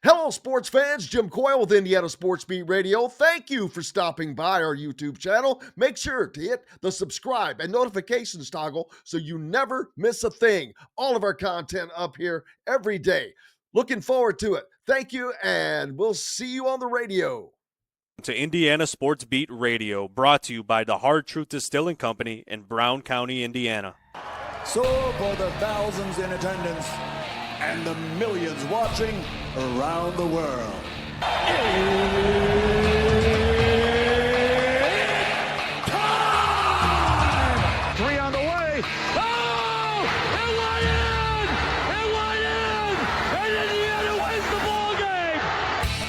Hello, sports fans. Jim Coyle with Indiana Sports Beat Radio. Thank you for stopping by our YouTube channel. Make sure to hit the subscribe and notifications toggle so you never miss a thing. All of our content up here every day. Looking forward to it. Thank you, and we'll see you on the radio. To Indiana Sports Beat Radio, brought to you by the Hard Truth Distilling Company in Brown County, Indiana. So for the thousands in attendance and the millions watching around the world, it's time! 3 on the way. Oh! It went in! It went in! And Indiana wins the ball game!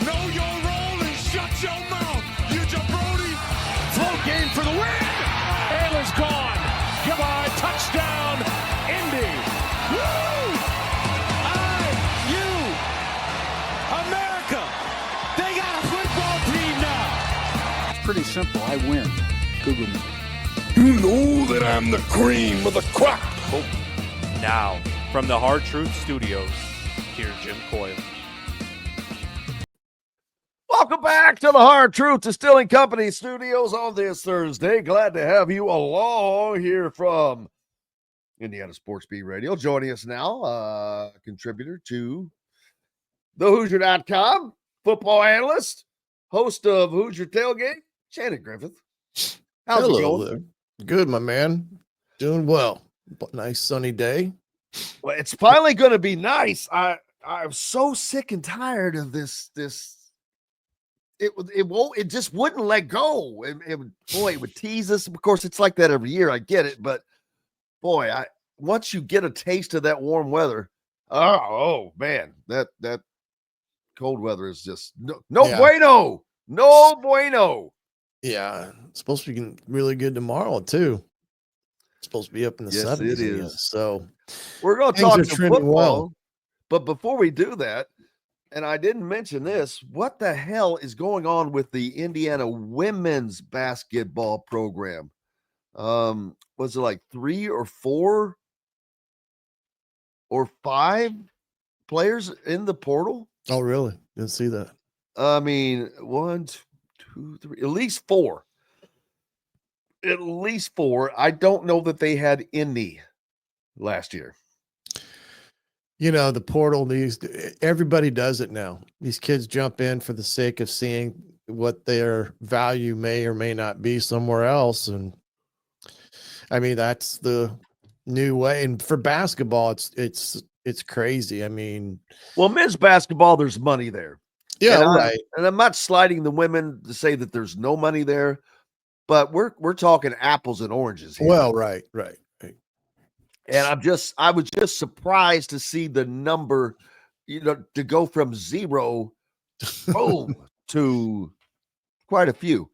Know your role and shut your mouth, you jabroni! Float game for the win! Taylor's gone! Come on, touchdown, Indy! Woo! America! They got a football team now! It's pretty simple. I win. Google me. You know that I'm the cream of the crop. Now, from the Hard Truth Studios, here's Jim Coyle. Welcome back to the Hard Truth Distilling Company studios on this Thursday. Glad to have you along here from Indiana Sports Beat Radio. Joining us now, contributor to the Hoosier.com, football analyst, host of Hoosier Tailgate, Shannon Griffith. How's it going? There. Good, my man. Doing well. Nice sunny day. Well, it's finally going to be nice. I'm so sick and tired of this. It just wouldn't let go. It would tease us. Of course, it's like that every year. I get it, but boy, once you get a taste of that warm weather, oh man, that cold weather is just no bueno. No bueno. Yeah, it's supposed to be really good tomorrow too. It's supposed to be up in the 70s. It is. Again, so we're going to talk to football. Well. But before we do that, and I didn't mention this, what the hell is going on with the Indiana women's basketball program? Was it like 3 or 4 or 5 players in the portal? Oh, really? Didn't see that. I mean, 1, 2, 3, at least 4. At least 4. I don't know that they had any last year. You know, the portal, everybody does it now. These kids jump in for the sake of seeing what their value may or may not be somewhere else. And I mean, that's the new way. And for basketball, it's crazy. I mean, well, men's basketball, there's money there. Yeah, and right. And I'm not sliding the women to say that there's no money there, but we're talking apples and oranges here. Well, right. And I was just surprised to see the number, to go from 0 boom to quite a few.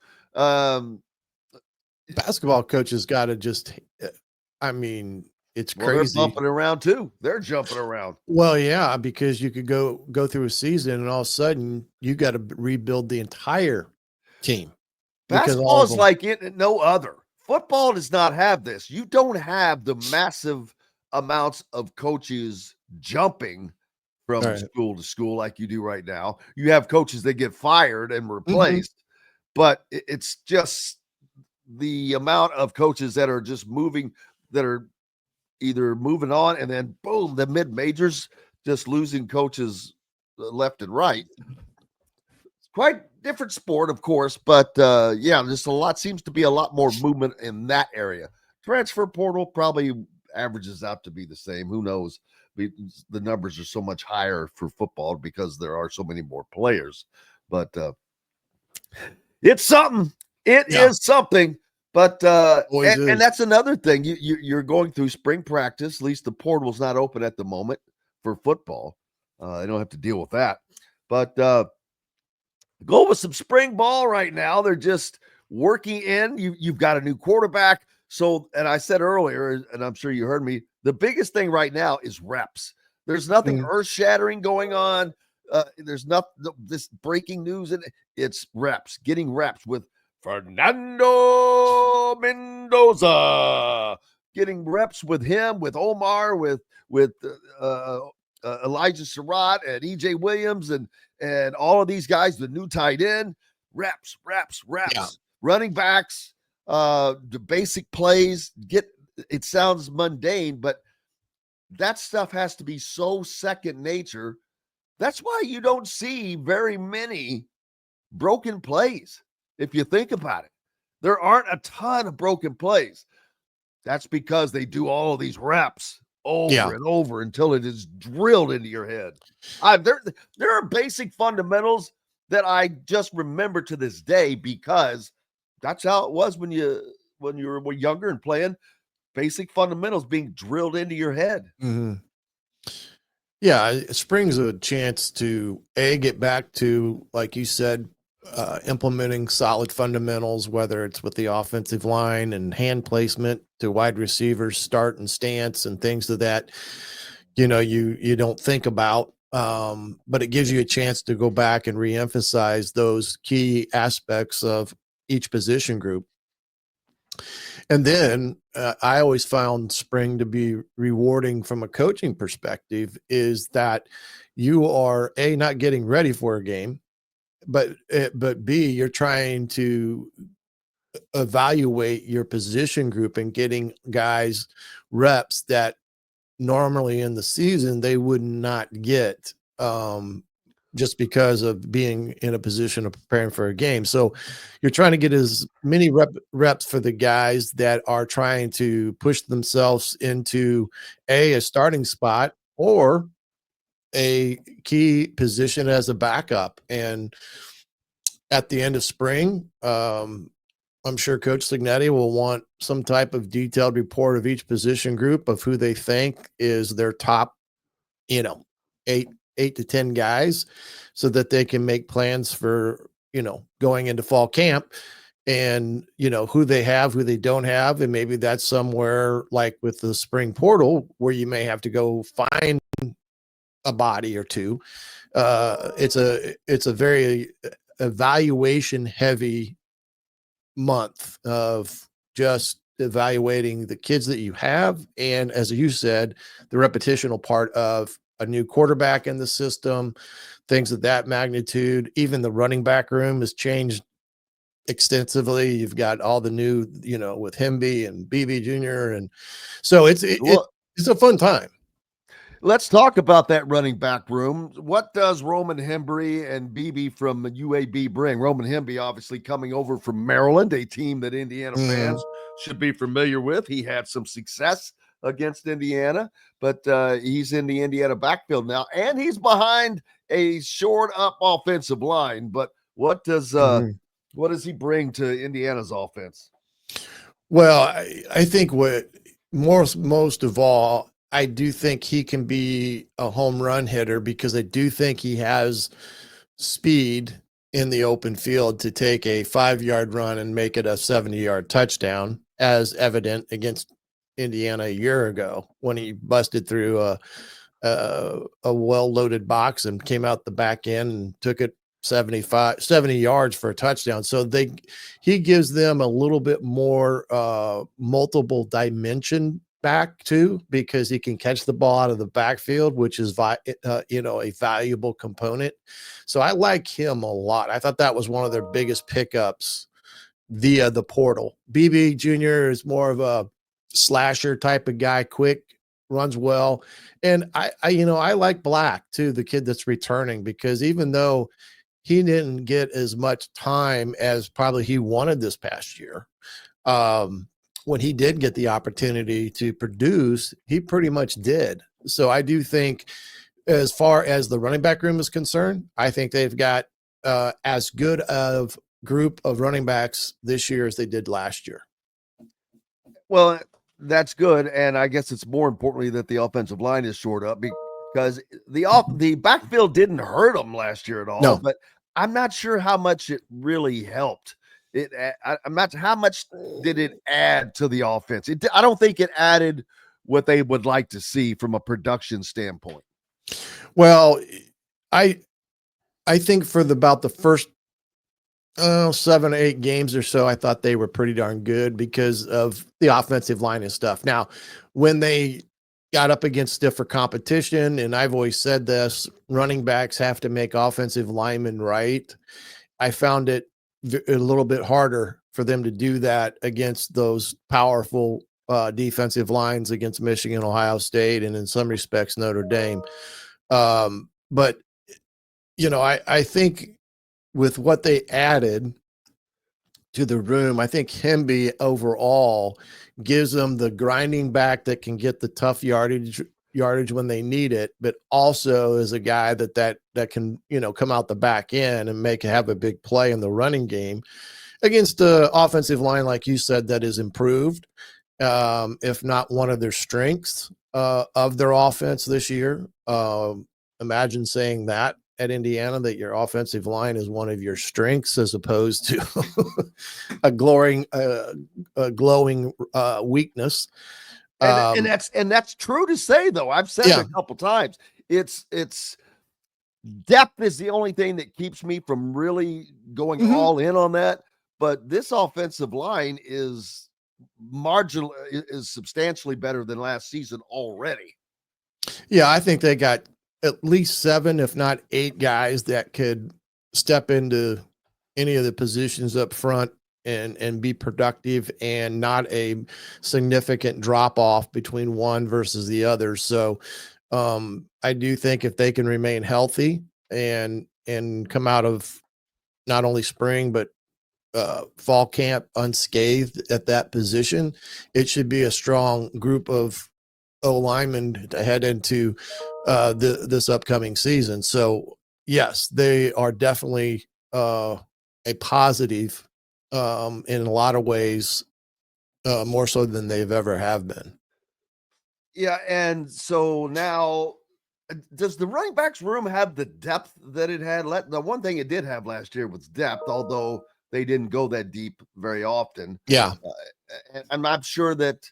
Basketball coaches got to just, I mean, it's crazy. They're bumping around too. They're jumping around. Well, yeah, because you could go through a season and all of a sudden you got to rebuild the entire team. Basketball is like no other. Football does not have this. You don't have the massive amounts of coaches jumping from school to school like you do right now. You have coaches that get fired and replaced, but it's just the amount of coaches that are just moving, that are either moving on and then boom, the mid-majors just losing coaches left and right. It's quite different sport, of course, but yeah, just seems to be a lot more movement in that area. Transfer portal probably averages out to be the same. Who knows? The numbers are so much higher for football because there are so many more players. But it's something. It is something. But and that's another thing. You're going through spring practice. At least the portal's not open at the moment for football. I don't have to deal with that. But go with some spring ball right now. They're just working in. You've got a new quarterback. So, and I said earlier, and I'm sure you heard me, the biggest thing right now is reps. There's nothing earth-shattering going on. There's not this breaking news, and it's reps, getting reps with Fernando Mendoza, getting reps with him, with Omar, with Elijah Surratt and EJ Williams and all of these guys, the new tight end, reps, Yeah. running backs, the basic plays. It sounds mundane, but that stuff has to be so second nature. That's why you don't see very many broken plays. If you think about it, there aren't a ton of broken plays. That's because they do all of these reps over and over until it is drilled into your head. There are basic fundamentals that I just remember to this day because that's how it was when you were younger and playing. Basic fundamentals being drilled into your head. Mm-hmm. Yeah, spring's a chance to get back to, like you said, implementing solid fundamentals, whether it's with the offensive line and hand placement to wide receivers, start and stance and things of that, you don't think about. But it gives you a chance to go back and reemphasize those key aspects of each position group. And then I always found spring to be rewarding from a coaching perspective is that you are not getting ready for a game, but B, you're trying to evaluate your position group and getting guys reps that normally in the season they would not get just because of being in a position of preparing for a game. So you're trying to get as many reps for the guys that are trying to push themselves into a starting spot or a key position as a backup. And at the end of spring, I'm sure Coach Signetti will want some type of detailed report of each position group of who they think is their top, 8 to 10 guys so that they can make plans for, going into fall camp and, who they have, who they don't have. And maybe that's somewhere like with the spring portal where you may have to go find a body or two. It's a very evaluation heavy month of just evaluating the kids that you have. And as you said, the repetitional part of a new quarterback in the system, things of that magnitude. Even the running back room has changed extensively. You've got all the new, with Hemby and BB Jr. And so it's a fun time. Let's talk about that running back room. What does Roman Hemby and BB from UAB bring? Roman Hemby obviously coming over from Maryland, a team that Indiana fans should be familiar with. He had some success against Indiana, but he's in the Indiana backfield now, and he's behind a shored up offensive line. But what does he bring to Indiana's offense? Well, I think what most of all, I do think he can be a home run hitter because I do think he has speed in the open field to take a 5-yard run and make it a 70-yard touchdown, as evident against Indiana a year ago when he busted through a well-loaded box and came out the back end and took it 70 yards for a touchdown. So he gives them a little bit more multiple dimension back too, because he can catch the ball out of the backfield, which is a valuable component. So I like him a lot. I thought that was one of their biggest pickups via the portal. BB Jr. is more of a slasher type of guy, quick, runs well. And I like Black too, the kid that's returning, because even though he didn't get as much time as probably he wanted this past year, when he did get the opportunity to produce, he pretty much did. So I do think as far as the running back room is concerned, I think they've got as good of group of running backs this year as they did last year. Well, that's good. And I guess it's more importantly that the offensive line is shored up because the backfield didn't hurt them last year at all. No. But I'm not sure how much it really helped. I'm not. How much did it add to the offense? I don't think it added what they would like to see from a production standpoint. Well, I think for about the first 7 or 8 games or so, I thought they were pretty darn good because of the offensive line and stuff. Now, when they got up against stiffer competition. And I've always said this, running backs have to make offensive linemen right. I found it a little bit harder for them to do that against those powerful defensive lines against Michigan, Ohio State, and in some respects, Notre Dame. But, I think with what they added to the room, I think Hemby overall gives them the grinding back that can get the tough yardage when they need it, but also is a guy that can, come out the back end and have a big play in the running game against the offensive line, like you said, that is improved, if not one of their strengths of their offense this year. Imagine saying that at Indiana, that your offensive line is one of your strengths as opposed to a glowing weakness. And that's true to say, though. I've said it a couple times. It's depth is the only thing that keeps me from really going all in on that. But this offensive line is substantially better than last season already. Yeah, I think they got at least 7, if not 8 guys that could step into any of the positions up front and be productive, and not a significant drop off between one versus the other. So I do think if they can remain healthy and come out of not only spring, but fall camp unscathed at that position, it should be a strong group of linemen to head into this upcoming season. So yes, they are definitely a positive in a lot of ways, more so than they've ever have been. Yeah, and so now, does the running backs room have the depth that it had? The one thing it did have last year was depth, although they didn't go that deep very often. Yeah. And I'm not sure that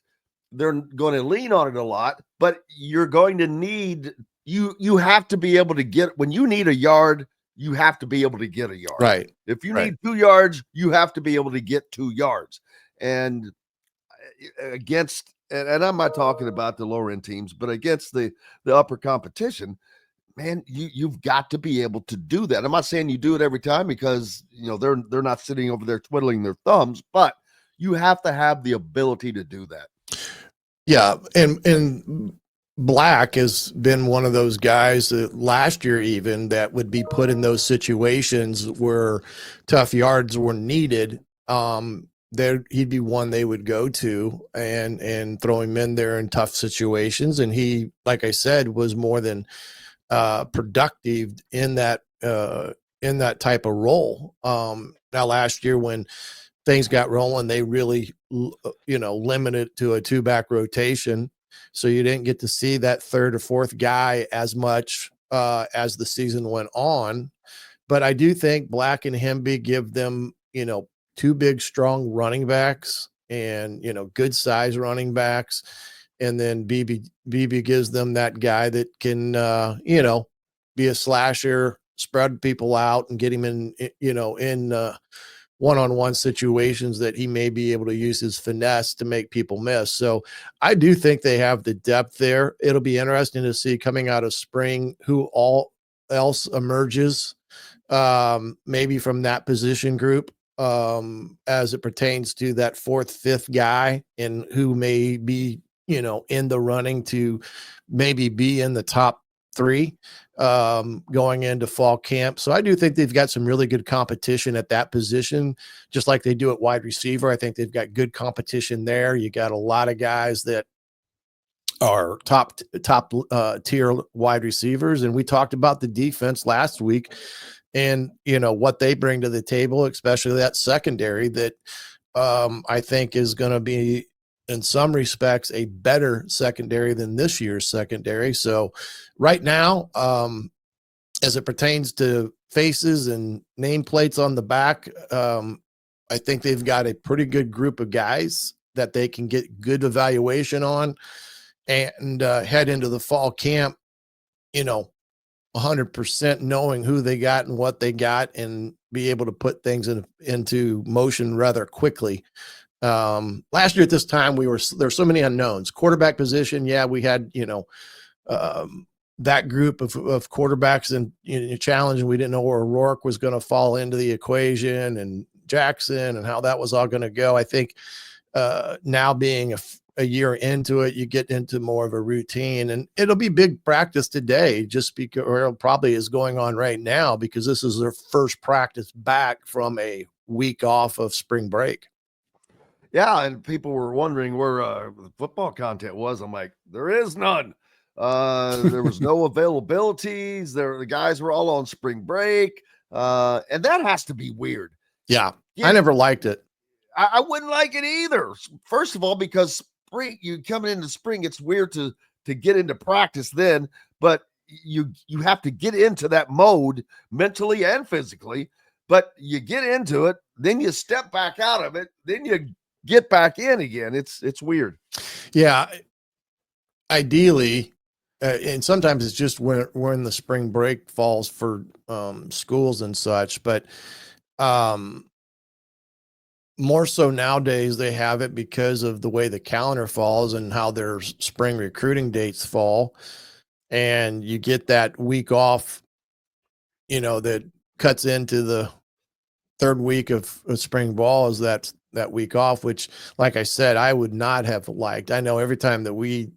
they're going to lean on it a lot, but you're going to need, you have to be able to get, when you need a yard, you have to be able to get a yard. Right. If you need 2 yards, you have to be able to get 2 yards. And against, and I'm not talking about the lower end teams, but against the upper competition, man, you've got to be able to do that. I'm not saying you do it every time, because they're not sitting over there twiddling their thumbs, but you have to have the ability to do that. Yeah, and Black has been one of those guys that last year even that would be put in those situations where tough yards were needed. There he'd be one they would go to and throw him in there in tough situations, and he, like I said, was more than productive in that type of role. Now last year when things got rolling, they really limited to a 2-back rotation, so you didn't get to see that 3rd or 4th guy as much as the season went on. But I do think Black and Hemby give them 2 big strong running backs, and good size running backs, and then BB gives them that guy that can be a slasher, spread people out, and get him in one-on-one situations that he may be able to use his finesse to make people miss. So I do think they have the depth there. It'll be interesting to see coming out of spring who all else emerges, maybe from that position group, as it pertains to that 4th, 5th guy, and who may be, in the running to maybe be in the top 3 going into fall camp. So I do think they've got some really good competition at that position, just like they do at wide receiver. I think they've got good competition there. You got a lot of guys that are top tier wide receivers. And we talked about the defense last week, and what they bring to the table, especially that secondary that I think is going to be, in some respects, a better secondary than this year's secondary. So right now, as it pertains to faces and nameplates on the back, I think they've got a pretty good group of guys that they can get good evaluation on, and head into the fall camp, 100% knowing who they got and what they got, and be able to put things into motion rather quickly. Last year at this time, there's so many unknowns. Quarterback position, yeah, we had that group of quarterbacks and challenge, and we didn't know where O'Rourke was going to fall into the equation, and Jackson, and how that was all going to go. I think now being a year into it, you get into more of a routine, and it'll be big practice today, just because, or it probably is going on right now, because this is their first practice back from a week off of spring break. Yeah, and people were wondering where the football content was. I'm like, there is none. There was no availabilities. The guys were all on spring break, and that has to be weird. Yeah, I never liked it. I wouldn't like it either. First of all, because spring, you coming into spring, it's weird to get into practice then, but you have to get into that mode mentally and physically. But you get into it, then you step back out of it, then you get back in again. It's weird. Yeah. Ideally, and sometimes it's just when the spring break falls for schools and such, but more so nowadays they have it because of the way the calendar falls and how their spring recruiting dates fall, and you get that week off, that cuts into the third week of spring ball, is that week off, which, like I said, I would not have liked. I know every time that we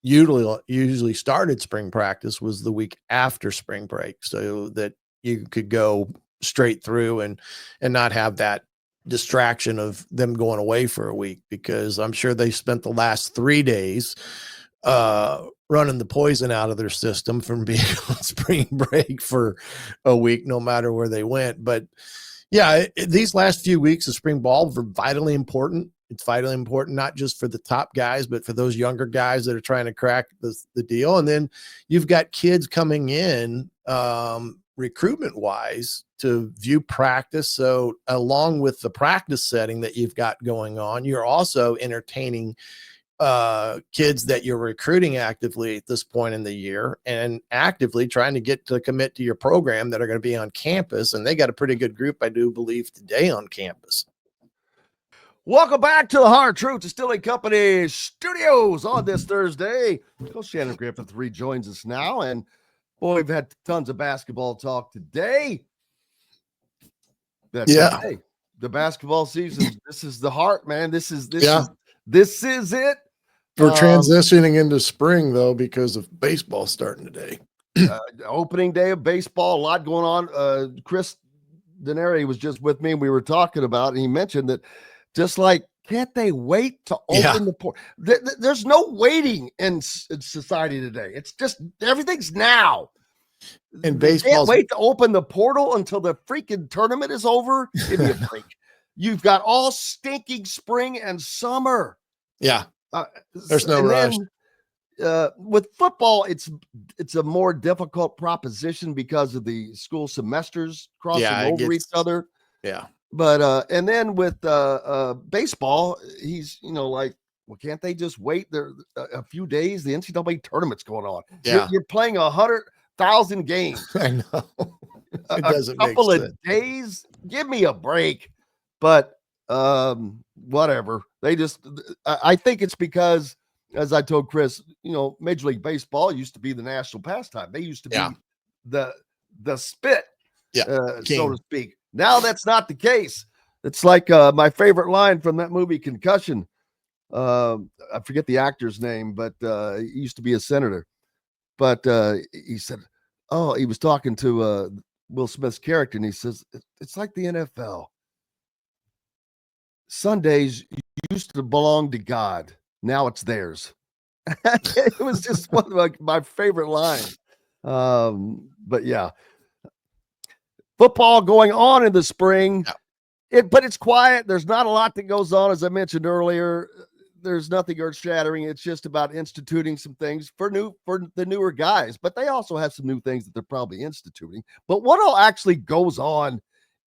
usually started spring practice was the week after spring break, so that you could go straight through and not have that distraction of them going away for a week, because I'm sure they spent the last 3 days running the poison out of their system from being on spring break for a week, no matter where they went. But yeah, these last few weeks of spring ball were vitally important. It's vitally important, not just for the top guys, but for those younger guys that are trying to crack the deal. And then you've got kids coming in recruitment wise to view practice. So along with the practice setting that you've got going on, you're also entertaining kids that you're recruiting actively at this point in the year, and actively trying to get to commit to your program that are going to be on campus. And they got a pretty good group, I do believe, today on campus. Welcome back to the Hard Truth Distilling Company studios on this Thursday. Coach Shannon Griffith rejoins us now, and boy, we've had tons of basketball talk today. Hey, the basketball season. This is the heart, man. This is it. We're transitioning into spring, though, because of baseball starting today. Opening day of baseball, a lot going on. Chris Denary was just with me, and we were talking about it, and he mentioned that just like, can't they wait to open the port? There's no waiting in society today. It's just everything's now. And baseball can't wait to open the portal until the freaking tournament is over. Give me a break. You've got all stinking spring and summer. Yeah. There's no rush. With football, it's a more difficult proposition because of the school semesters crossing over each other. Yeah. But and then with baseball, he's like, well, can't they just wait there a few days? The NCAA tournament's going on. Yeah. You're playing 100,000 games. I know. It doesn't make sense. A couple of days. Give me a break. But whatever. They just, I think it's because, as I told Chris, Major League Baseball used to be the national pastime. They used to be the spit, so to speak. Now that's not the case. It's like my favorite line from that movie Concussion. I forget the actor's name, but he used to be a senator. But he said, he was talking to Will Smith's character, and he says, it's like the NFL. Sundays used to belong to God. Now it's theirs. It was just one of my favorite lines. But yeah, football going on in the spring, but it's quiet. There's not a lot that goes on. As I mentioned earlier, there's nothing earth shattering. It's just about instituting some things for the newer guys, but they also have some new things that they're probably instituting. But what all actually goes on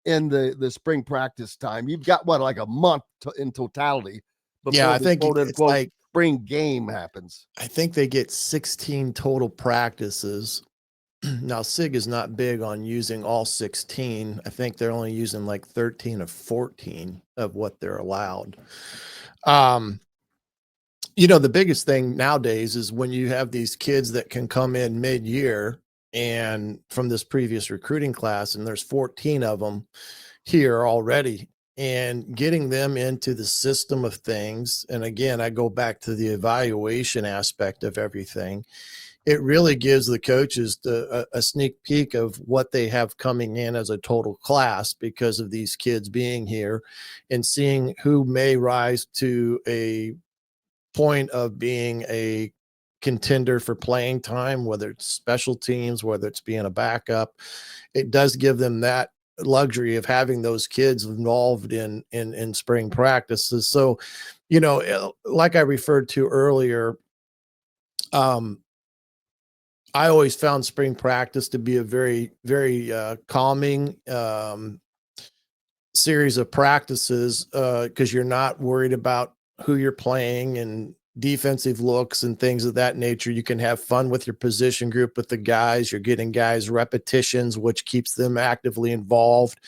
in the spring practice time? You've got like a month in totality before I think it's like spring game happens. I think they get 16 total practices Now, SIG is not big on using all 16. I think they're only using like 13 of 14 of what they're allowed. The biggest thing nowadays is when you have these kids that can come in mid-year and from this previous recruiting class, and there's 14 of them here already, and getting them into the system of things. And again, I go back to the evaluation aspect of everything. It really gives the coaches a sneak peek of what they have coming in as a total class because of these kids being here and seeing who may rise to a point of being a contender for playing time, whether it's special teams, whether it's being a backup. It does give them that luxury of having those kids involved in spring practices. So, like I referred to earlier, I always found spring practice to be a very, very calming series of practices because you're not worried about who you're playing and defensive looks and things of that nature. You can have fun with your position group with the guys. You're getting guys repetitions, which keeps them actively involved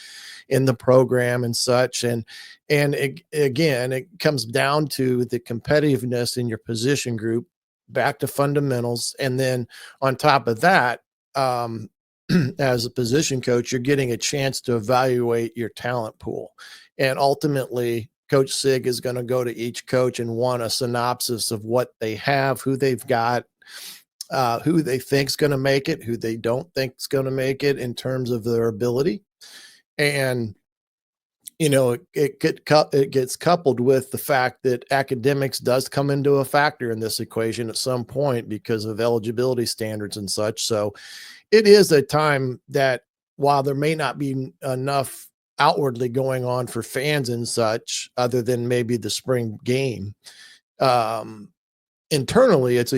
in the program and such. And it comes down to the competitiveness in your position group, back to fundamentals. And then on top of that, as a position coach, you're getting a chance to evaluate your talent pool. And ultimately, Coach Sig is going to go to each coach and want a synopsis of what they have, who they've got, who they think is going to make it, who they don't think is going to make it in terms of their ability. And, it gets coupled with the fact that academics does come into a factor in this equation at some point because of eligibility standards and such. So it is a time that while there may not be enough outwardly going on for fans and such, other than maybe the spring game, internally, it's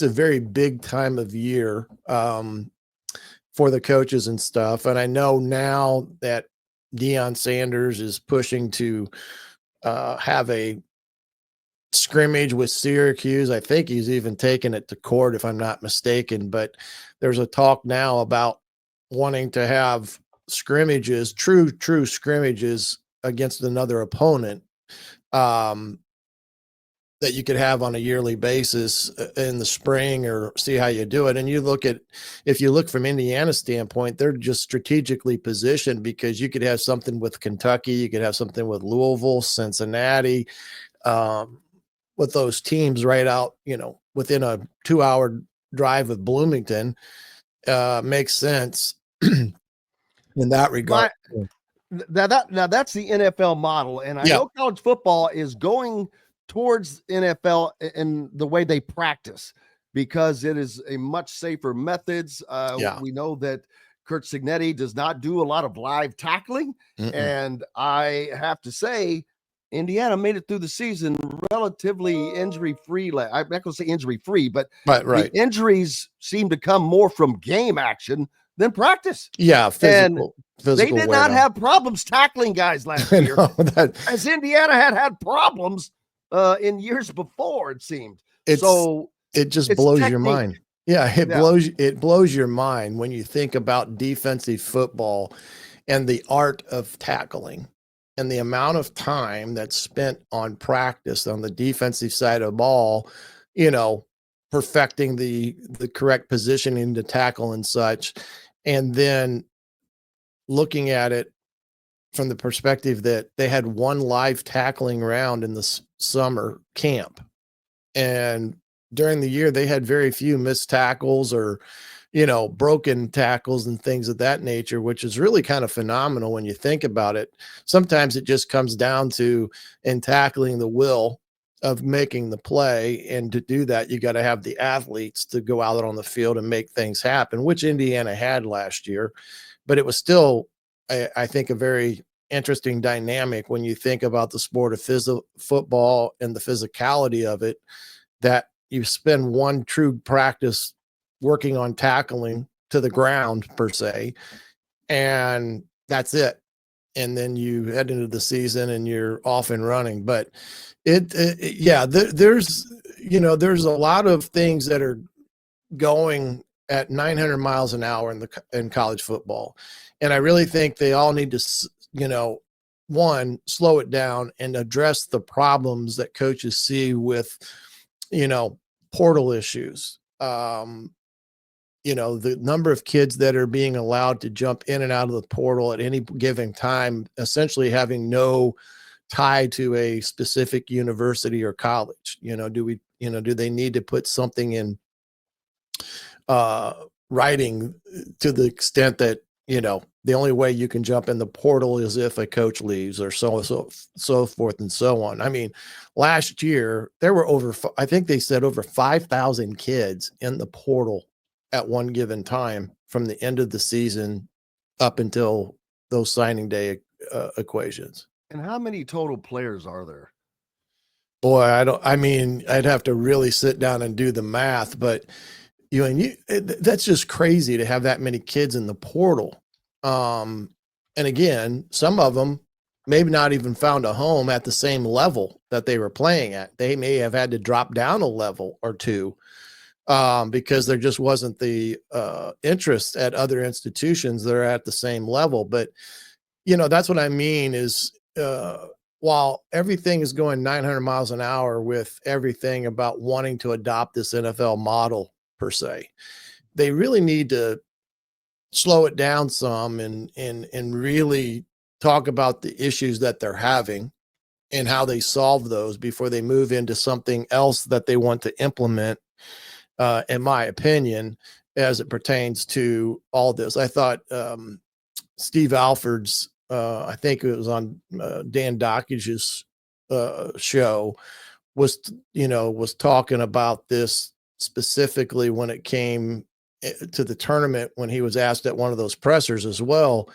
a very big time of year for the coaches and stuff. And I know now that Deion Sanders is pushing to have a scrimmage with Syracuse. I think he's even taken it to court, if I'm not mistaken, but there's a talk now about wanting to have scrimmages, true scrimmages against another opponent that you could have on a yearly basis in the spring or see how you do it. And if you look from Indiana's standpoint, they're just strategically positioned because you could have something with Kentucky, you could have something with Louisville, Cincinnati, with those teams right out, within a 2-hour drive of Bloomington, makes sense in that regard. Now that's the NFL model. And I know college football is going towards NFL in the way they practice because it is a much safer methods. We know that Kurt Cignetti does not do a lot of live tackling. And I have to say, Indiana made it through the season relatively injury-free. I'm not going to say injury-free, but the injuries seem to come more from game action than practice. Yeah, physical they did not have problems tackling guys last year, as Indiana had problems in years before, it seemed. It just blows your mind. Yeah, it blows your mind when you think about defensive football and the art of tackling and the amount of time that's spent on practice on the defensive side of the ball, perfecting the correct positioning to tackle and such. And then looking at it from the perspective that they had one live tackling round in the summer camp. And during the year, they had very few missed tackles or, broken tackles and things of that nature, which is really kind of phenomenal when you think about it. Sometimes it just comes down to in tackling the will of making the play. And to do that, you got to have the athletes to go out on the field and make things happen, which Indiana had last year. But it was still, I think, a very interesting dynamic when you think about the sport of football and the physicality of it, that you spend one true practice working on tackling to the ground per se, and that's it. And then you head into the season and you're off and running. But there's a lot of things that are going at 900 miles an hour in college football. And I really think they all need to, one, slow it down and address the problems that coaches see with, portal issues. The number of kids that are being allowed to jump in and out of the portal at any given time, essentially having no tie to a specific university or college. Do they need to put something in writing to the extent that, the only way you can jump in the portal is if a coach leaves, or so forth and so on. I mean, last year there were I think they said over 5,000 kids in the portal at one given time from the end of the season up until those signing day equations. And how many total players are there? Boy, I'd have to really sit down and do the math, but that's just crazy to have that many kids in the portal. And again, some of them maybe not even found a home at the same level that they were playing at. They may have had to drop down a level or two because there just wasn't the interest at other institutions that are at the same level. But, that's what I mean is while everything is going 900 miles an hour with everything about wanting to adopt this NFL model per se, they really need to slow it down some and really talk about the issues that they're having and how they solve those before they move into something else that they want to implement, in my opinion, as it pertains to all this. I thought Steve Alford's, I think it was on Dan Dockage's show, was talking about this specifically when it came to the tournament, when he was asked at one of those pressers as well.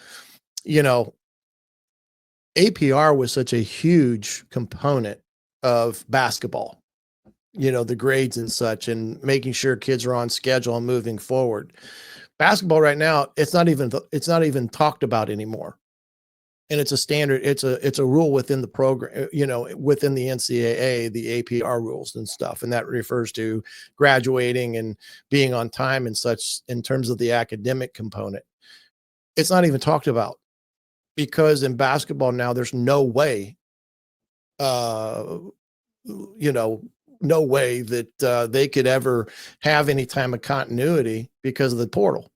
APR was such a huge component of basketball, the grades and such, and making sure kids are on schedule and moving forward. Basketball right now, it's not even talked about anymore. And it's a standard, it's a rule within the program, within the NCAA, the APR rules and stuff. And that refers to graduating and being on time and such in terms of the academic component. It's not even talked about because in basketball now, there's no way, no way that they could ever have any time of continuity because of the portal.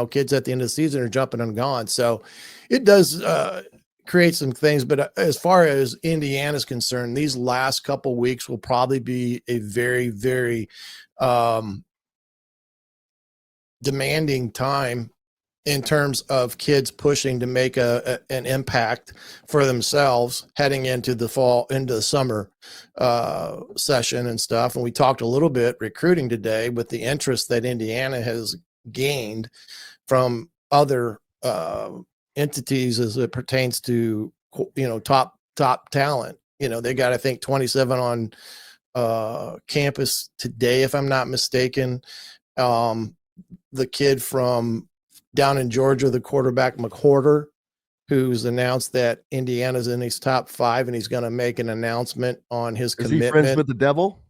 Kids at the end of the season are jumping and gone. So it does create some things. But as far as Indiana's concerned, these last couple weeks will probably be a very, very demanding time in terms of kids pushing to make an impact for themselves heading into the fall, into the summer session and stuff. And we talked a little bit recruiting today with the interest that Indiana has gained from other entities as it pertains to top talent. They got, I think, 27 on campus today, if I'm not mistaken. The kid from down in Georgia, the quarterback McWhorter, who's announced that Indiana's in his top 5 and he's going to make an announcement on his commitment. Is he friends with the devil?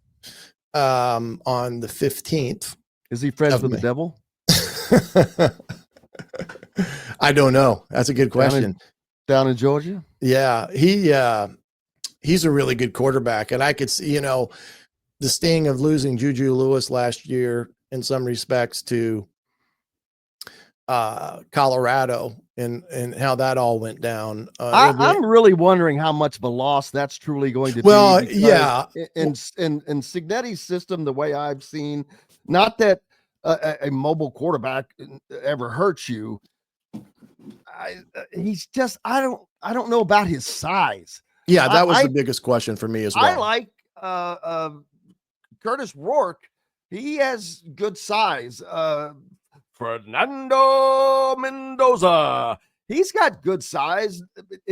On the 15th. Is he friends with the devil? I don't know. That's a good question. Down in Georgia? Yeah, he's a really good quarterback, and I could see, the sting of losing Juju Lewis last year in some respects to Colorado and how that all went down. I'm really wondering how much of a loss that's truly going to be. Well, yeah. In Cignetti's system, the way I've seen, not that a mobile quarterback ever hurts you. He's just, I don't know about his size. Yeah, that was the biggest question for me as well. I like Curtis Rourke. He has good size. Fernando Mendoza. He's got good size,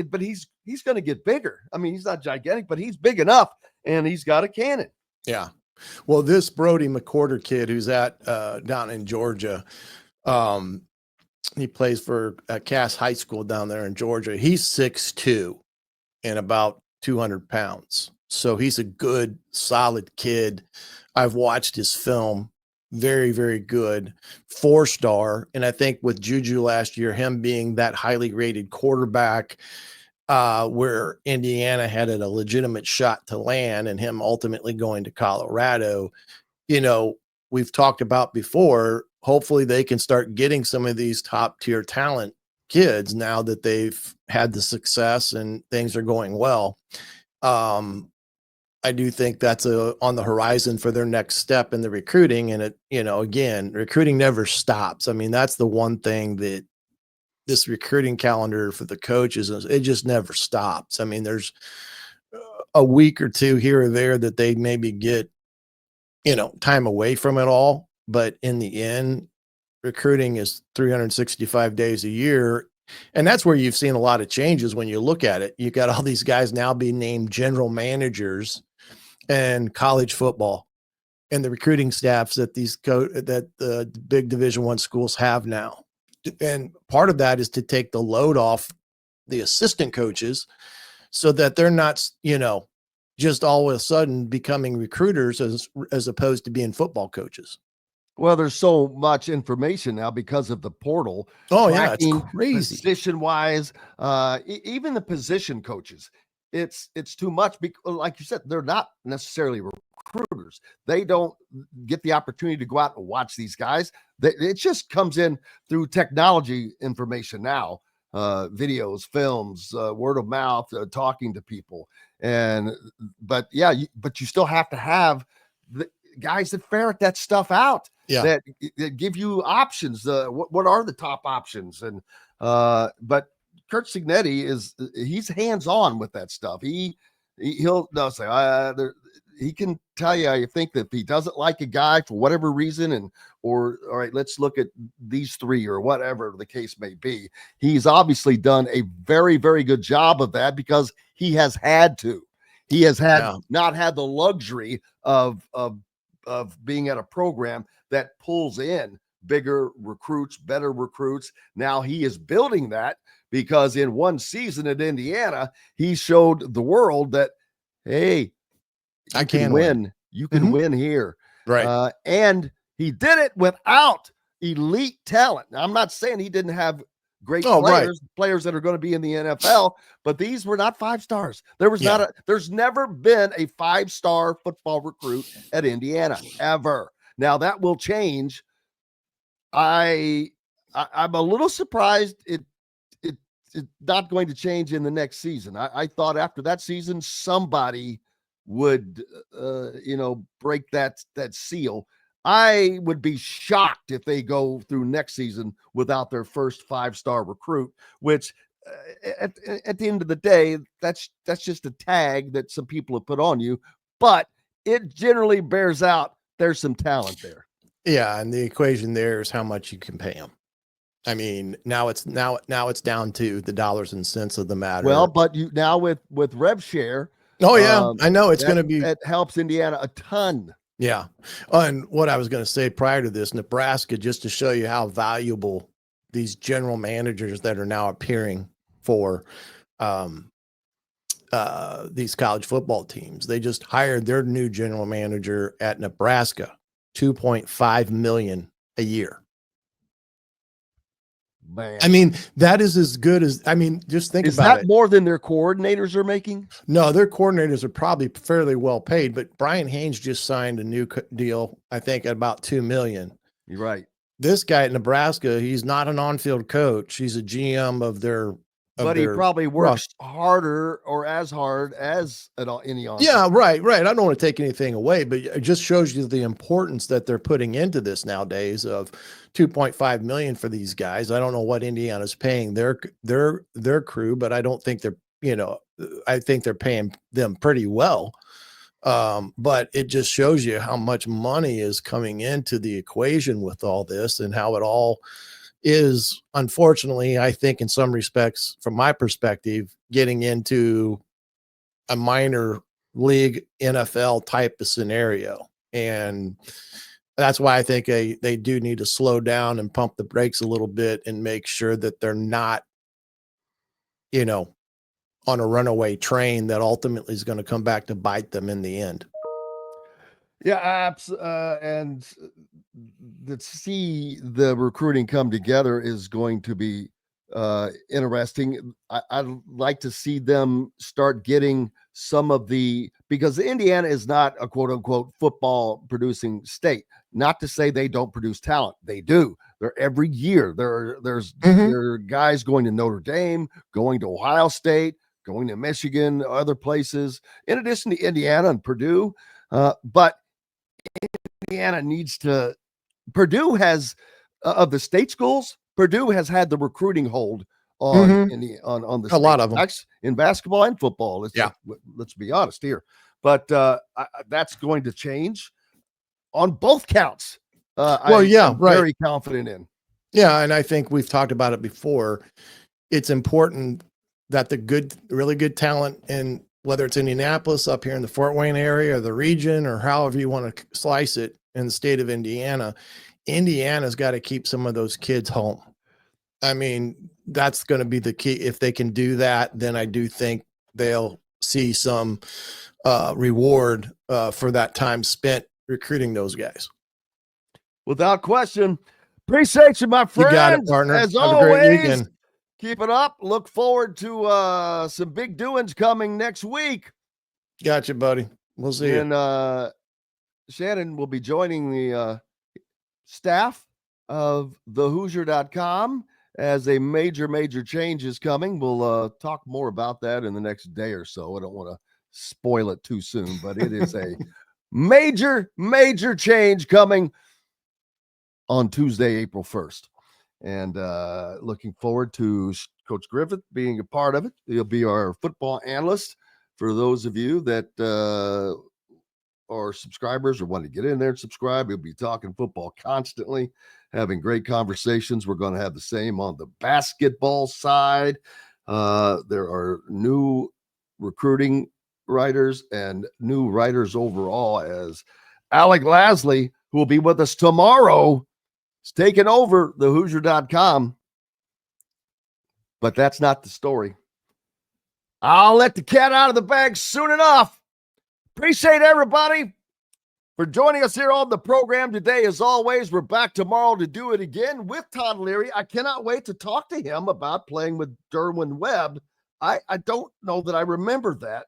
but he's going to get bigger. I mean, he's not gigantic, but he's big enough, and he's got a cannon. Yeah. Well, this Brody McWhorter kid who's at down in Georgia, he plays for Cass High School down there in Georgia. He's 6'2" and about 200 pounds. So he's a good, solid kid. I've watched his film. very, very good 4-star. And I think with Juju last year, him being that highly rated quarterback, where Indiana had a legitimate shot to land, and him ultimately going to Colorado, we've talked about before, hopefully they can start getting some of these top tier talent kids now that they've had the success and things are going well. I do think that's on the horizon for their next step in the recruiting. And again, recruiting never stops. I mean, that's the one thing that this recruiting calendar for the coaches, it just never stops. I mean, there's a week or two here or there that they maybe get, time away from it all. But in the end, recruiting is 365 days a year. And that's where you've seen a lot of changes when you look at it. You got all these guys now being named general managers in college football, and the recruiting staffs that that the big Division I schools have now. And part of that is to take the load off the assistant coaches so that they're not, just all of a sudden becoming recruiters as opposed to being football coaches. Well, there's so much information now because of the portal. Oh yeah, it's crazy. Position wise, even the position coaches, it's too much because, like you said, they're not necessarily recruiters. They don't get the opportunity to go out and watch these guys. It just comes in through technology information now, videos, films, word of mouth, talking to people. But you still have to have the guys that ferret that stuff out. Yeah. That give you options. What are the top options? And but Kurt Cignetti he's hands-on with that stuff. He'll say he can tell you, I think, that if he doesn't like a guy for whatever reason, all right, let's look at these three or whatever the case may be. He's obviously done a very, very good job of that because he has had to. He has not had the luxury of being at a program that pulls in bigger recruits, better recruits. Now he is building that because in one season at Indiana, he showed the world that, hey, I can win. You can win here. Right. And he did it without elite talent. Now, I'm not saying he didn't have great players that are going to be in the NFL, but these were not 5 stars. There's never been a 5-star football recruit at Indiana ever. Now that will change. I'm a little surprised it's not going to change in the next season. I thought after that season, somebody would, break that seal. I would be shocked if they go through next season without their first 5-star recruit, which at the end of the day, that's just a tag that some people have put on you, but it generally bears out there's some talent there. Yeah, and the equation there is how much you can pay them. I mean, now it's down to the dollars and cents of the matter. Well, but you now with rev share. Oh yeah, I know it's going to be. It helps Indiana a ton. Yeah. And what I was going to say prior to this, Nebraska, just to show you how valuable these general managers that are now appearing for these college football teams, they just hired their new general manager at Nebraska, $2.5 million a year. Man. I mean, that is as good as, just think about it. Is that more than their coordinators are making? No, their coordinators are probably fairly well paid, but Brian Haynes just signed a new deal, I think, at about $2 million. You're right. This guy at Nebraska, he's not an on-field coach. He's a GM of their. But he probably works harder or as hard as any on. Yeah, right. I don't want to take anything away, but it just shows you the importance that they're putting into this nowadays of $2.5 million for these guys. I don't know what Indiana's paying their crew, but I don't think I think they're paying them pretty well. But it just shows you how much money is coming into the equation with all this and how it all is, unfortunately, I think in some respects, from my perspective, getting into a minor league NFL type of scenario. And that's why I think they do need to slow down and pump the brakes a little bit and make sure that they're not, on a runaway train that ultimately is going to come back to bite them in the end. Yeah, and to see the recruiting come together is going to be interesting. I'd like to see them start getting some of because Indiana is not a quote unquote football producing state. Not to say they don't produce talent. They do. They're every year. There are guys going to Notre Dame, going to Ohio State, going to Michigan, other places, in addition to Indiana and Purdue. But Indiana needs to. Purdue has of the state schools. Purdue has had the recruiting hold on on the a lot of them in basketball and football. Let's be honest here, but that's going to change on both counts. I'm very confident in. Yeah, and I think we've talked about it before. It's important that the really good talent in whether it's Indianapolis up here in the Fort Wayne area or the region or however you want to slice it in the state of Indiana, Indiana's got to keep some of those kids home. I mean, that's going to be the key. If they can do that, then I do think they'll see some reward for that time spent recruiting those guys. Without question. Appreciate you, my friend. You got it, partner. As Have always, a great weekend. Keep it up. Look forward to some big doings coming next week. Gotcha, buddy. We'll see you. And Shannon will be joining the staff of thehoosier.com as a major change is coming. We'll talk more about that in the next day or so. I don't want to spoil it too soon, but it is a major change coming on Tuesday, April 1st. And looking forward to Coach Griffith being a part of it. He'll be our football analyst for those of you that are subscribers or want to get in there and subscribe. He'll be talking football constantly, having great conversations. We're going to have the same on the basketball side. There are new recruiting writers and new writers overall, as Alec Lasley, who will be with us tomorrow, is taking over the Hoosier.com. But that's not the story. I'll let the cat out of the bag soon enough. Appreciate everybody for joining us here on the program today. As always, we're back tomorrow to do it again with Todd Leary. I cannot wait to talk to him about playing with Derwin Webb. I don't know that I remember that.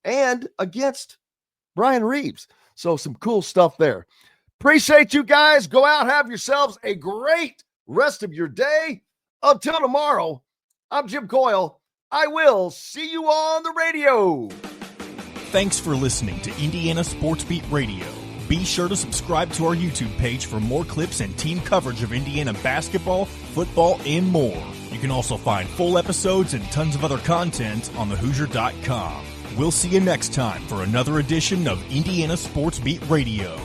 And against Brian Reeves. So some cool stuff there. Appreciate you guys. Go out, have yourselves a great rest of your day. Until tomorrow, I'm Jim Coyle. I will see you on the radio. Thanks for listening to Indiana Sports Beat Radio. Be sure to subscribe to our YouTube page for more clips and team coverage of Indiana basketball, football, and more. You can also find full episodes and tons of other content on thehoosier.com. We'll see you next time for another edition of Indiana Sports Beat Radio.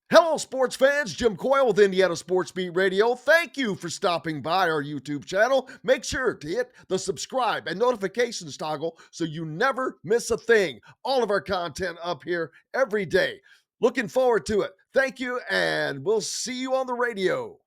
Hello, sports fans. Jim Coyle with Indiana Sports Beat Radio. Thank you for stopping by our YouTube channel. Make sure to hit the subscribe and notifications toggle so you never miss a thing. All of our content up here every day. Looking forward to it. Thank you, and we'll see you on the radio.